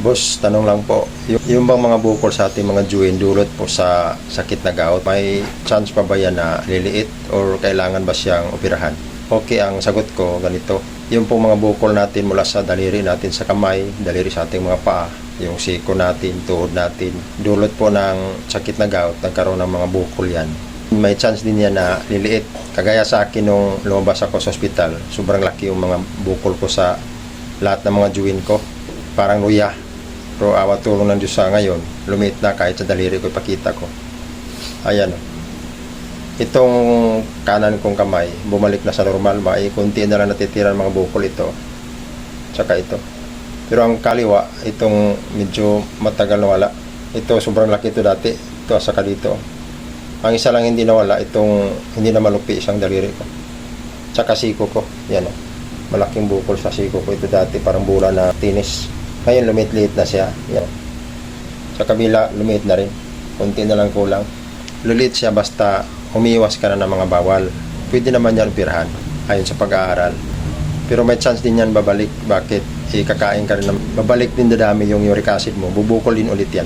Boss, tanong lang po, yung bang mga bukol sa ating mga joint dulot po sa sakit na gout, may chance pa ba yan na liliit or kailangan ba siyang operahan? Okay, ang sagot ko ganito, yung pong mga bukol natin mula sa daliri natin sa kamay, daliri sa ating mga paa, yung siko natin, tuhod natin, dulot po ng sakit na gout, nagkaroon ng mga bukol yan. May chance din yan na liliit. Kagaya sa akin nung lumabas ako sa ospital, sobrang laki yung mga bukol ko sa lahat ng mga joint ko. Parang luya. Pero awa tulong ng Diyos sa ngayon, lumiit na kahit sa daliri ko ipakita ko. Ayan o. Itong kanan kong kamay, bumalik na sa normal ba? Kunti na lang natitira ng mga bukol ito. Tsaka ito. Pero ang kaliwa, itong medyo matagal na wala. Ito, sobrang laki ito dati. Ito, saka dito. Ang isa lang hindi nawala, itong hindi na malupi isang daliri ko. Tsaka siko ko. Yan o. Malaking bukol sa siko ko. Ito dati, parang bula na tinis. Ngayon, lumit-liit na siya. Yan. Sa kabila, lumit na rin. Kunti na lang kulang. Lulit siya basta umiiwas ka na ng mga bawal. Pwede naman yan operahan ayon sa pag-aaral. Pero may chance din yan babalik. Bakit? Kakain ka rin na babalik din dadami yung uric acid mo. Bubukol din ulit yan.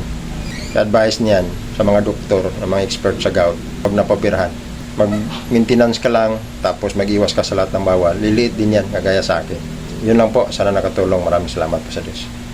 Advice niyan sa mga doktor, ng mga expert sa gout, pag napoperahan, mag-maintenance ka lang, tapos mag-iwas ka sa lahat ng bawal. Liliit din yan, kagaya sa akin. Yun lang po. Sana nakatulong. Maraming salamat po sa Diyos.